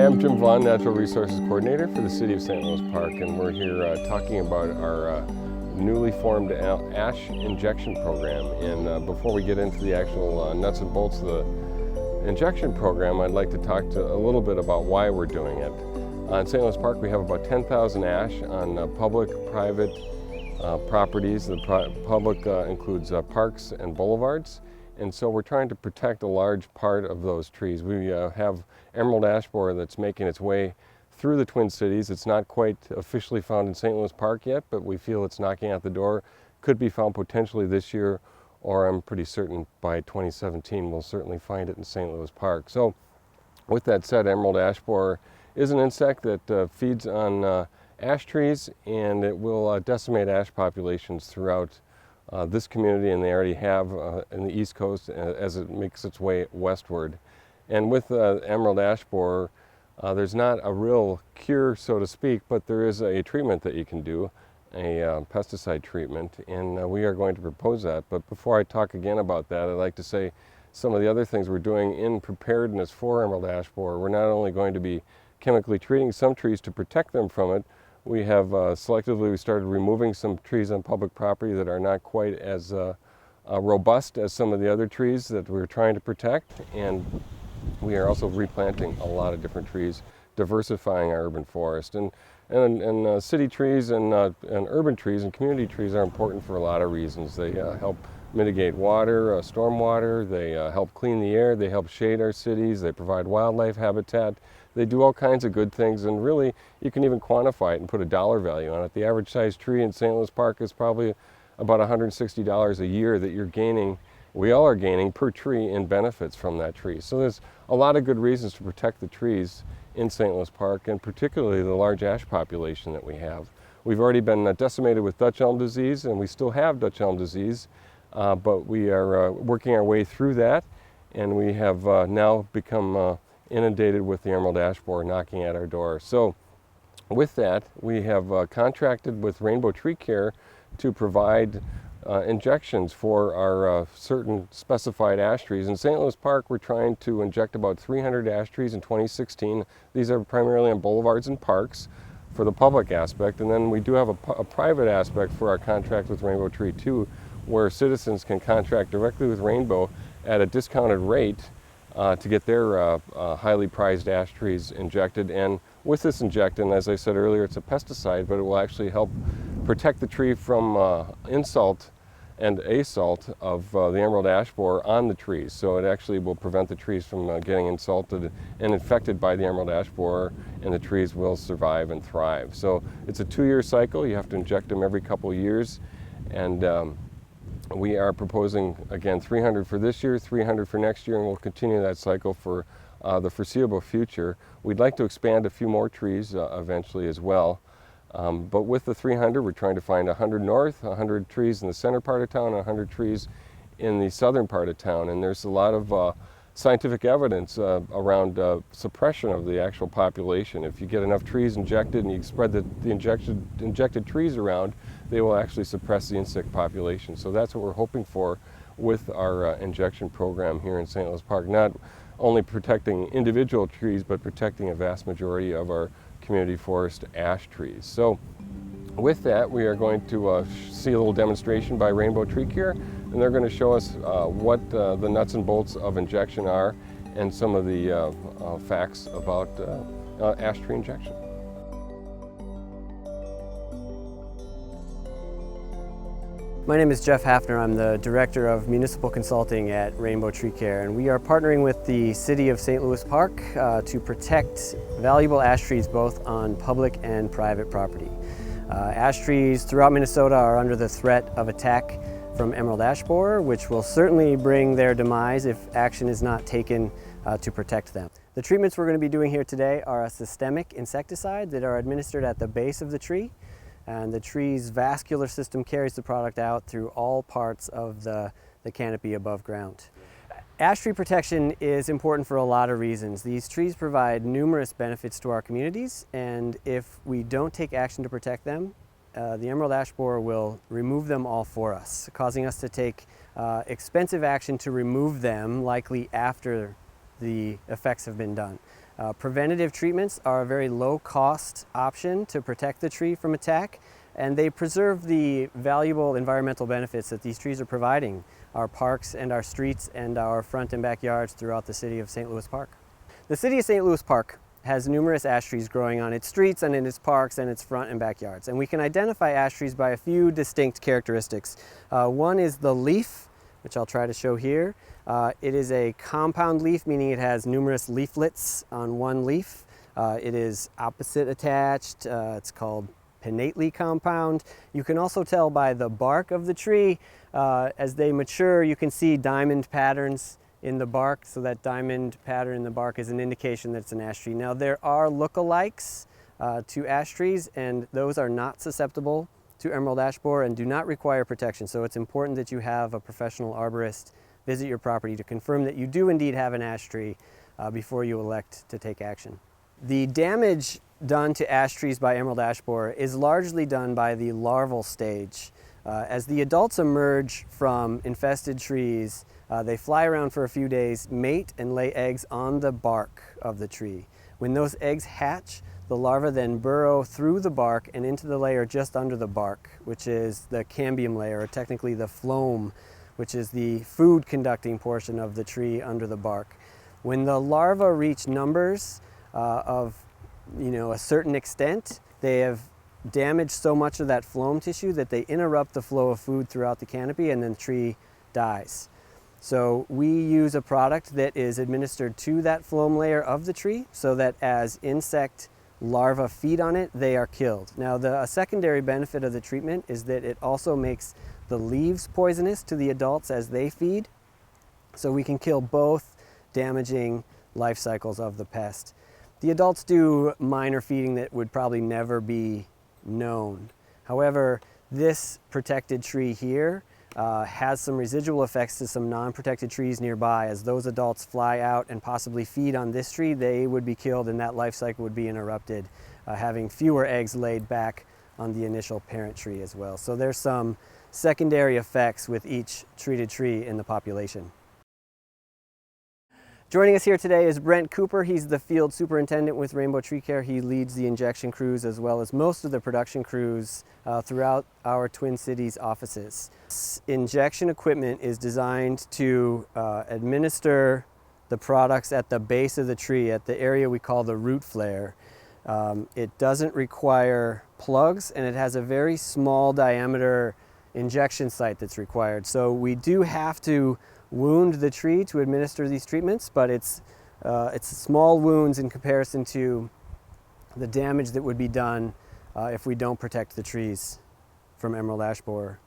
I'm Jim Vaughn, Natural Resources Coordinator for the City of St. Louis Park, and we're here talking about our newly formed ash injection program. And before we get into the actual nuts and bolts of the injection program, I'd like to talk a little bit about why we're doing it. In St. Louis Park, we have about 10,000 ash on public, private properties. The public includes parks and boulevards. And so we're trying to protect a large part of those trees. We have emerald ash borer that's making its way through the Twin Cities. It's not quite officially found in St. Louis Park yet, but we feel it's knocking at the door. Could be found potentially this year, or I'm pretty certain by 2017 we'll certainly find it in St. Louis Park. So with that said, emerald ash borer is an insect that feeds on ash trees, and it will decimate ash populations throughout this community, and they already have in the East Coast as it makes its way westward. And with emerald ash borer, there's not a real cure, so to speak, but there is a treatment that you can do, a pesticide treatment, and we are going to propose that. But before I talk again about that, I'd like to say some of the other things we're doing in preparedness for emerald ash borer. We're not only going to be chemically treating some trees to protect them from it, we have selectively started removing some trees on public property that are not quite as robust as some of the other trees that we're trying to protect. And we are also replanting a lot of different trees, diversifying our urban forest. And city trees and urban trees and community trees are important for a lot of reasons. They help mitigate water, stormwater, they help clean the air, they help shade our cities, they provide wildlife habitat. They do all kinds of good things, and really you can even quantify it and put a dollar value on it. The average size tree in St. Louis Park is probably about $160 a year that you're gaining, we all are gaining per tree in benefits from that tree. So there's a lot of good reasons to protect the trees in St. Louis Park, and particularly the large ash population that we have. We've already been decimated with Dutch elm disease, and we still have Dutch elm disease, but we are working our way through that, and we have now become inundated with the emerald ash borer knocking at our door. So with that, we have contracted with Rainbow Treecare to provide injections for our certain specified ash trees. In St. Louis Park, we're trying to inject about 300 ash trees in 2016. These are primarily on boulevards and parks for the public aspect, and then we do have a private aspect for our contract with Rainbow Tree too, where citizens can contract directly with Rainbow at a discounted rate to get their highly prized ash trees injected. And with this injectant, as I said earlier, it's a pesticide, but it will actually help protect the tree from insult and assault of the emerald ash borer on the trees. So it actually will prevent the trees from getting insulted and infected by the emerald ash borer, and the trees will survive and thrive. So it's a 2-year cycle. You have to inject them every couple of years, and we are proposing, again, 300 for this year, 300 for next year, and we'll continue that cycle for the foreseeable future. We'd like to expand a few more trees eventually as well. But with the 300, we're trying to find 100 north, 100 trees in the center part of town, and 100 trees in the southern part of town. And there's a lot of scientific evidence around suppression of the actual population. If you get enough trees injected and you spread the injected trees around, they will actually suppress the insect population. So that's what we're hoping for with our injection program here in St. Louis Park. Not only protecting individual trees, but protecting a vast majority of our community forest ash trees. So with that, we are going to see a little demonstration by Rainbow Treecare, and they're going to show us what the nuts and bolts of injection are and some of the facts about ash tree injection. My name is Jeff Hafner. I'm the Director of Municipal Consulting at Rainbow Treecare, and we are partnering with the City of St. Louis Park to protect valuable ash trees both on public and private property. Ash trees throughout Minnesota are under the threat of attack from emerald ash borer, which will certainly bring their demise if action is not taken to protect them. The treatments we're going to be doing here today are a systemic insecticide that are administered at the base of the tree, and the tree's vascular system carries the product out through all parts of the canopy above ground. Ash tree protection is important for a lot of reasons. These trees provide numerous benefits to our communities, and if we don't take action to protect them, the emerald ash borer will remove them all for us, causing us to take expensive action to remove them, likely after the effects have been done. Preventative treatments are a very low-cost option to protect the tree from attack, and they preserve the valuable environmental benefits that these trees are providing our parks and our streets and our front and backyards throughout the city of St. Louis Park. The city of St. Louis Park has numerous ash trees growing on its streets and in its parks and its front and backyards, and we can identify ash trees by a few distinct characteristics. One is the leaf, which I'll try to show here. It is a compound leaf, meaning it has numerous leaflets on one leaf. It is opposite attached. It's called pinnately compound. You can also tell by the bark of the tree, as they mature, you can see diamond patterns in the bark, so that diamond pattern in the bark is an indication that it's an ash tree. Now there are lookalikes to ash trees, and those are not susceptible to emerald ash borer and do not require protection. So it's important that you have a professional arborist visit your property to confirm that you do indeed have an ash tree before you elect to take action. The damage done to ash trees by emerald ash borer is largely done by the larval stage. As the adults emerge from infested trees, they fly around for a few days, mate, and lay eggs on the bark of the tree. When those eggs hatch, the larvae then burrow through the bark and into the layer just under the bark, which is the cambium layer, or technically the phloem, which is the food conducting portion of the tree under the bark. When the larvae reach numbers of a certain extent, they have damaged so much of that phloem tissue that they interrupt the flow of food throughout the canopy, and then the tree dies. So we use a product that is administered to that phloem layer of the tree so that as insect larvae feed on it, they are killed. Now a secondary benefit of the treatment is that it also makes the leaves poisonous to the adults as they feed, so we can kill both damaging life cycles of the pest. The adults do minor feeding that would probably never be known. However, this protected tree here has some residual effects to some non-protected trees nearby. As those adults fly out and possibly feed on this tree, they would be killed and that life cycle would be interrupted, having fewer eggs laid back on the initial parent tree as well. So there's some secondary effects with each treated tree in the population. Joining us here today is Brent Cooper. He's the field superintendent with Rainbow Treecare. He leads the injection crews as well as most of the production crews throughout our Twin Cities offices. This injection equipment is designed to administer the products at the base of the tree, at the area we call the root flare. It doesn't require plugs, and it has a very small diameter injection site that's required. So we do have to wound the tree to administer these treatments, but it's small wounds in comparison to the damage that would be done if we don't protect the trees from emerald ash borer.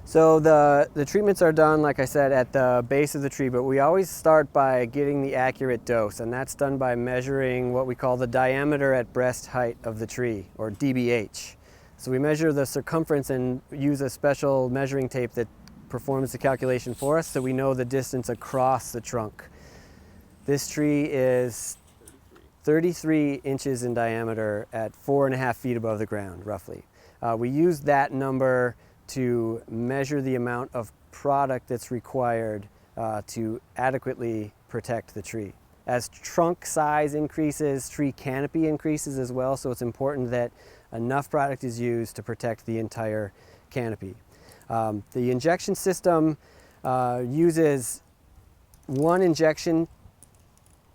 So the treatments are done, like I said, at the base of the tree, but we always start by getting the accurate dose, and that's done by measuring what we call the diameter at breast height of the tree, or DBH. So we measure the circumference and use a special measuring tape that performs the calculation for us so we know the distance across the trunk. This tree is 33 inches in diameter at 4.5 feet above the ground, roughly. We use that number to measure the amount of product that's required to adequately protect the tree. As trunk size increases, tree canopy increases as well, so it's important that enough product is used to protect the entire canopy. The injection system uses one injection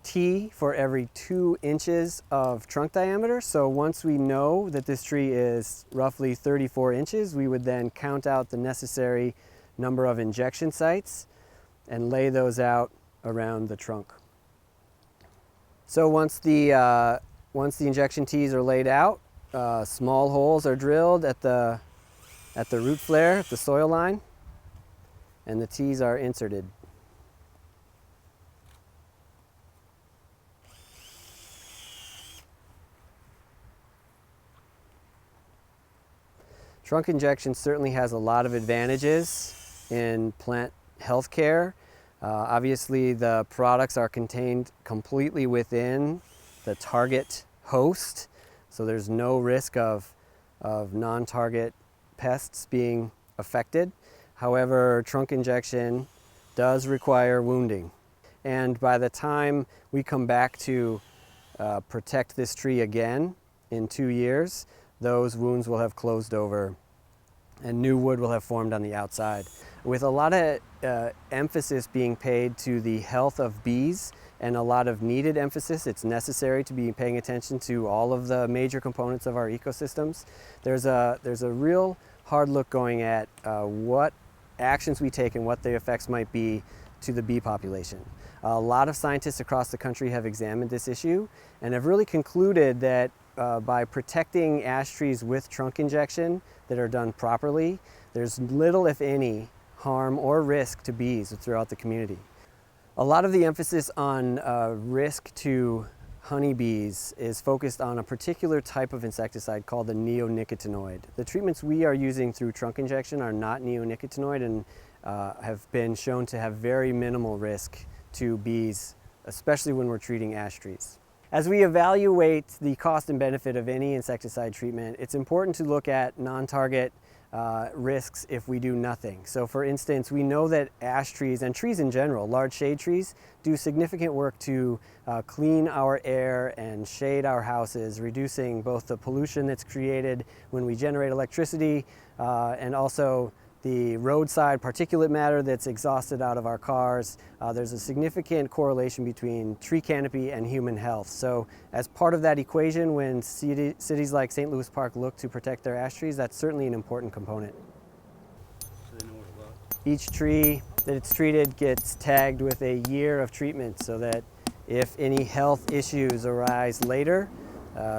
tee for every 2 inches of trunk diameter. So once we know that this tree is roughly 34 inches, we would then count out the necessary number of injection sites and lay those out around the trunk. So once the injection tees are laid out, small holes are drilled at the root flare, at the soil line, and the tees are inserted. Trunk injection certainly has a lot of advantages in plant health care. Obviously, the products are contained completely within the target host, so there's no risk of non-target pests being affected. However, trunk injection does require wounding. and by the time we come back to protect this tree again in 2 years, those wounds will have closed over and new wood will have formed on the outside. With a lot of emphasis being paid to the health of bees and a lot of needed emphasis, it's necessary to be paying attention to all of the major components of our ecosystems. There's a real hard look going at what actions we take and what the effects might be to the bee population. A lot of scientists across the country have examined this issue and have really concluded that by protecting ash trees with trunk injection that are done properly, there's little, if any, harm or risk to bees throughout the community. A lot of the emphasis on risk to honeybees is focused on a particular type of insecticide called the neonicotinoid. The treatments we are using through trunk injection are not neonicotinoid and have been shown to have very minimal risk to bees, especially when we're treating ash trees. As we evaluate the cost and benefit of any insecticide treatment, it's important to look at non-target risks if we do nothing. So for instance, we know that ash trees and trees in general, large shade trees, do significant work to clean our air and shade our houses, reducing both the pollution that's created when we generate electricity and also the roadside particulate matter that's exhausted out of our cars. There's a significant correlation between tree canopy and human health. So as part of that equation, when cities like St. Louis Park look to protect their ash trees, that's certainly an important component. Each tree that it's treated gets tagged with a year of treatment so that if any health issues arise later,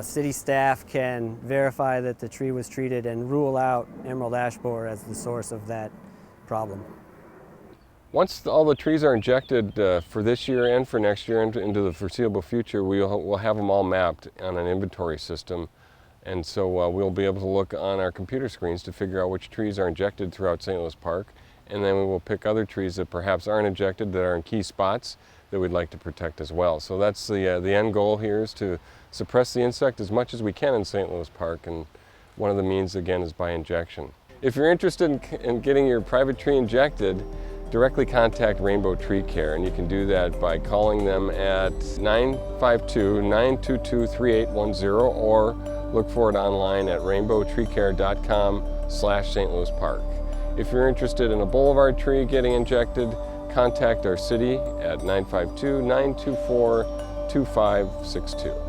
city staff can verify that the tree was treated and rule out emerald ash borer as the source of that problem. Once all the trees are injected for this year and for next year and into the foreseeable future, we'll have them all mapped on an inventory system. And so we'll be able to look on our computer screens to figure out which trees are injected throughout St. Louis Park. And then we will pick other trees that perhaps aren't injected that are in key spots that we'd like to protect as well. So that's the end goal here, is to suppress the insect as much as we can in St. Louis Park, and one of the means again is by injection. If you're interested in getting your private tree injected, directly contact Rainbow Treecare, and you can do that by calling them at 952-922-3810 or look for it online at rainbowtreecare.com/St. Louis Park. If you're interested in a boulevard tree getting injected, contact our city at 952-924-2562.